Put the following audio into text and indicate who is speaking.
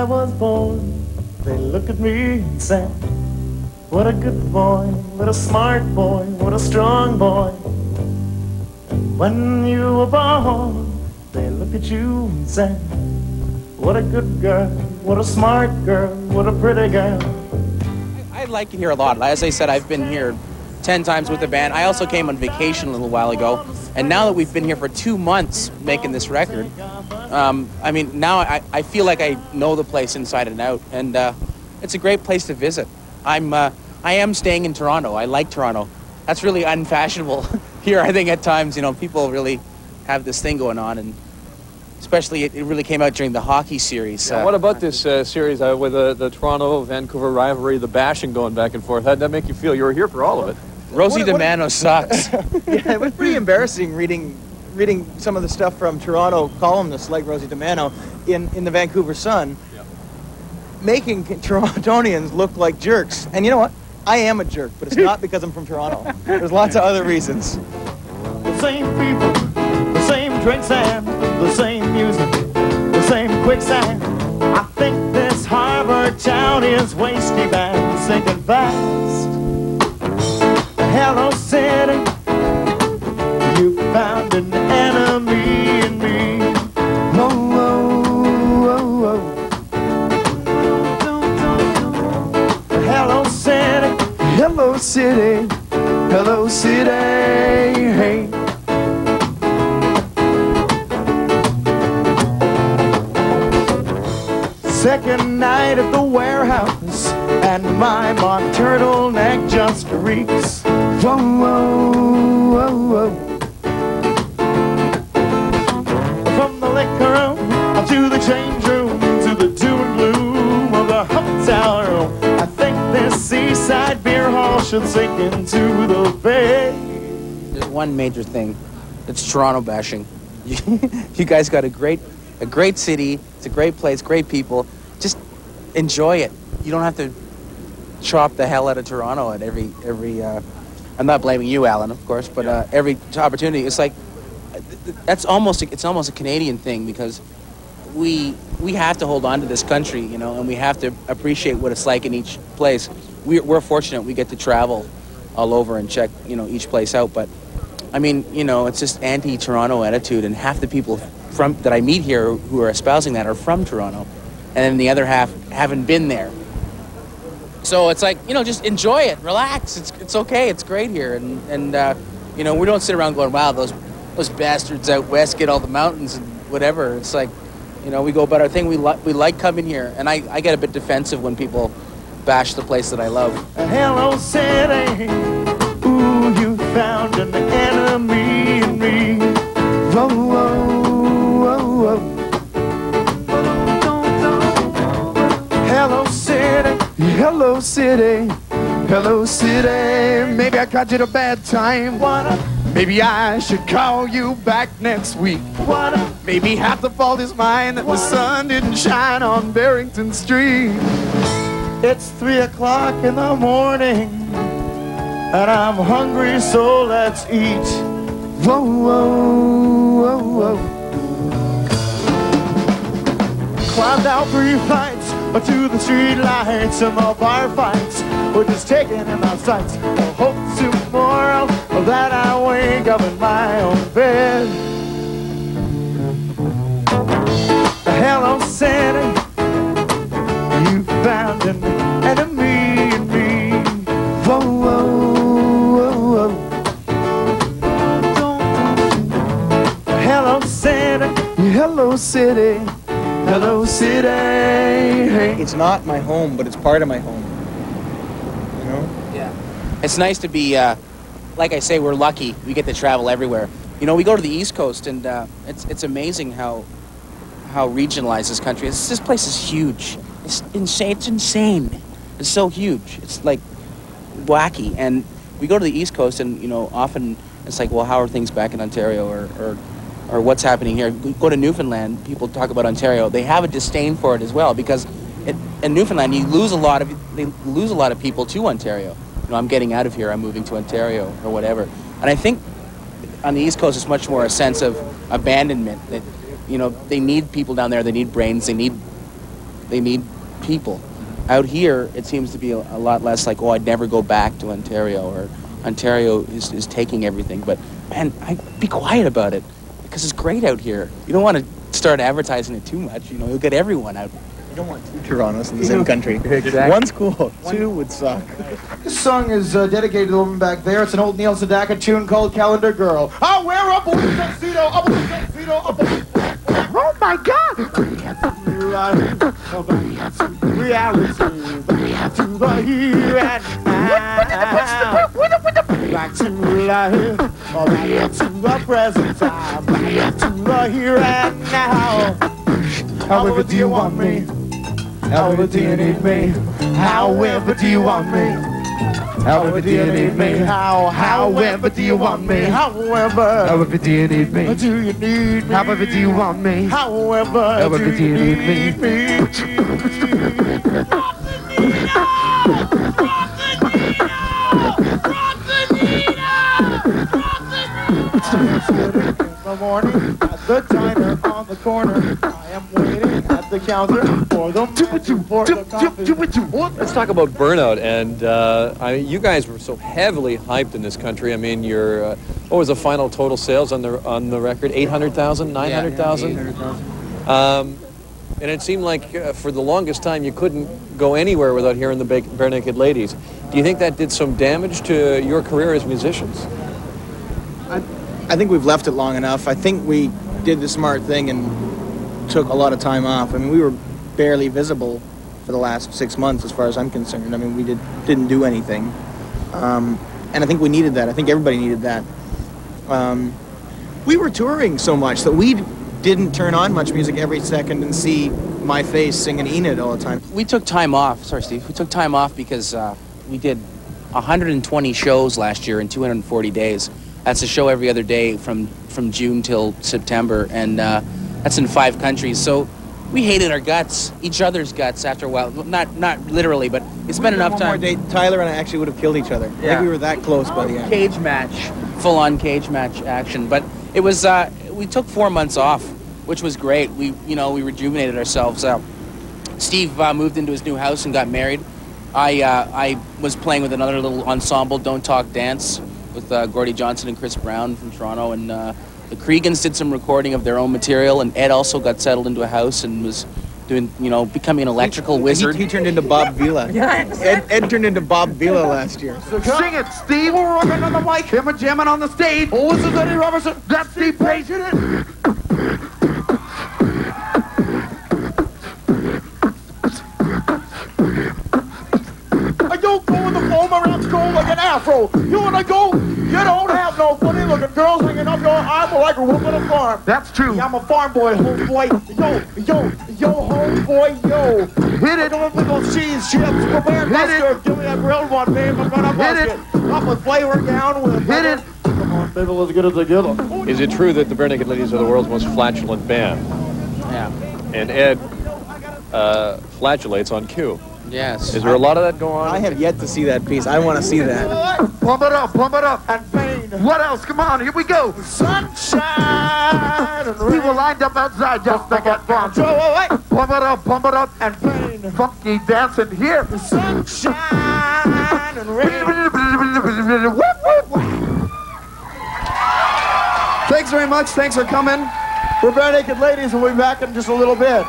Speaker 1: I was born, they look at me and say, what a good boy, what a smart boy, what a strong boy. And when you were born, they look at you and say, what a good girl, what a smart girl, what a pretty girl.
Speaker 2: I like it here a lot. As I said, I've been here 10 times with the band. I also came on vacation a little while ago, and now that we've been here for 2 months making this record, I mean, now I feel like I know the place inside and out, and it's a great place to visit. I am staying in Toronto. I like Toronto. That's really unfashionable here, I think, at times. You know, people really have this thing going on, and especially it really came out during the hockey series.
Speaker 3: Yeah, what about this series with the Toronto-Vancouver rivalry, the bashing going back and forth? How did that make you feel? You were here for all of it.
Speaker 2: Rosie DiManno sucks.
Speaker 4: Yeah, it was pretty embarrassing reading some of the stuff from Toronto columnists like Rosie DiManno in the Vancouver Sun, making Torontonians look like jerks. And you know what? I am a jerk, but it's not because I'm from Toronto. There's lots of other reasons.
Speaker 1: The same people, the same drinks and the same music, the same quicksand. I think this harbor town is wasting and sinking fast. Hello, city, you found an enemy in me. Whoa, whoa, whoa, whoa. Hello, city, hello, city, hello, city, hey. Second night at the warehouse, and my mock turtleneck just reeks. Whoa, whoa, whoa, whoa. From the liquor room up to the change room to the doom and gloom of the hotel room, I think this seaside beer hall should sink into the bay.
Speaker 2: There's one major thing. It's Toronto bashing. You guys got a great city. It's a great place, great people. Just enjoy it. You don't have to chop the hell out of Toronto at every I'm not blaming you, Alan, of course, but every opportunity. It's like it's almost a Canadian thing, because we have to hold on to this country, you know, and we have to appreciate what it's like in each place. We're fortunate we get to travel all over and check, you know, each place out. But I mean, you know, it's just anti-Toronto attitude, and half the people that I meet here who are espousing that are from Toronto, and then the other half haven't been there. So it's like, you know, just enjoy it, relax. It's okay. It's great here, and you know, we don't sit around going, wow, those bastards out west get all the mountains and whatever. It's like, you know, we go about our thing. We like coming here, and I get a bit defensive when people bash the place that I love.
Speaker 1: Hello, city. Ooh, you found an enemy in me. Whoa, whoa, whoa, whoa. Hello, city. Hello, city. Hello, city. Maybe I caught you at a bad time. Maybe I should call you back next week. Maybe half the fault is mine that the sun didn't shine on Barrington Street. It's 3 o'clock in the morning, and I'm hungry, so let's eat. Whoa, whoa, whoa, whoa. Climbed out 3 flights to the street lights, and the bar fights were just taking in my sights. I hope tomorrow that I wake up in my own bed. Hello, city, you found an enemy in me. Whoa, whoa, whoa, whoa. Hello, city, hello, city, hello, city. Hey.
Speaker 4: It's not my home, but it's part of my home. You know?
Speaker 2: Yeah. It's nice to be, like I say, we're lucky. We get to travel everywhere. You know, we go to the East Coast, and it's amazing how regionalized this country is. This place is huge. It's insane. It's insane. It's so huge. It's like wacky. And we go to the East Coast, and, you know, often it's like, well, how are things back in Ontario, or what's happening here? We go to Newfoundland, people talk about Ontario. They have a disdain for it as well, because in Newfoundland they lose a lot of people to Ontario. You know, I'm getting out of here, I'm moving to Ontario or whatever. And I think on the East Coast it's much more a sense of abandonment. That, you know, they need people down there, they need brains, they need They need people. Out here, it seems to be a lot less like, oh, I'd never go back to Ontario, or Ontario is taking everything. But, man, be quiet about it, because it's great out here. You don't want to start advertising it too much. You know, you'll get everyone out.
Speaker 4: You don't want 2 Torontos in the same country.
Speaker 2: Exactly.
Speaker 4: One's cool. 2 would suck.
Speaker 1: This song is dedicated to the woman back there. It's an old Neil Sedaka tune called Calendar Girl. I'll wear a blue tuxedo, a blue tuxedo, a blue... Oh, my God! Reality, to the here and now. Back to life, back to the present time, back to the here and now. However do you want me? However do you need me? However do you want me? However do you need me? However do you want me? However do you need me? Do you need me? However do you want me? However do you need me? In the morning, at the diner on the corner, I am waiting at the counter for the coffee.
Speaker 3: Let's talk about burnout. And you guys were so heavily hyped in this country. I mean, your what was the final total sales on the record? 800,000, 900,000. 800,000. And it seemed like for the longest time you couldn't go anywhere without hearing the Barenaked Ladies. Do you think that did some damage to your career as musicians?
Speaker 4: I think we've left it long enough. I think we did the smart thing and took a lot of time off. I mean, we were barely visible for the last 6 months as far as I'm concerned. I mean, we didn't do anything. And I think we needed that. I think everybody needed that. We were touring so much that we didn't turn on much music every second and see my face singing Enid all the time.
Speaker 2: We took time off. Sorry, Steve. We took time off because we did 120 shows last year in 240 days. That's a show every other day from June till September, and that's in 5 countries. So we hated our guts, each other's guts after a while. Not literally, but it's been enough time.
Speaker 4: One more day, Tyler and I actually would have killed each other. I think we were that close by the end.
Speaker 2: Cage match, full-on cage match action. But it was we took 4 months off, which was great. We rejuvenated ourselves. Steve moved into his new house and got married. I was playing with another little ensemble, Don't Talk Dance, with Gordie Johnson and Chris Brown from Toronto, and the Creegans did some recording of their own material, and Ed also got settled into a house and was doing, becoming an electrical wizard.
Speaker 4: He turned into Bob Vila. Ed turned into Bob Vila last year.
Speaker 1: So sing it, Steve. We're rocking on the mic, him and jamming on the stage. Oh, this is Eddie Robertson. That's Steve Page in it. I don't go in the foam around school like an afro. You wanna go? You don't have no funny looking girls hanging up your arm like a woman on a farm. That's true. Yeah, I'm a farm boy, home boy. Yo, home boy, yo. Hit it. Don't with those cheese chips. Prepare mustard. Give me a grilled one, babe. I'm gonna bust it. Up with flavor down with Hit it. Come on, baby, let's get it together.
Speaker 3: Is it true that the Barenaked Ladies are the world's most flatulent band?
Speaker 2: Yeah.
Speaker 3: And Ed flatulates on cue.
Speaker 2: Yes.
Speaker 3: Is there a lot of that going on?
Speaker 4: I have yet to see that piece. I want to see that.
Speaker 1: Pump it up, and pain. What else? Come on, here we go. Sunshine. People lined up outside just to get drunk. Pump it up, and pain. Funky dancing here. Sunshine and rain. Thanks very much. Thanks for coming. We're Barenaked Ladies, and we'll be back in just a little bit.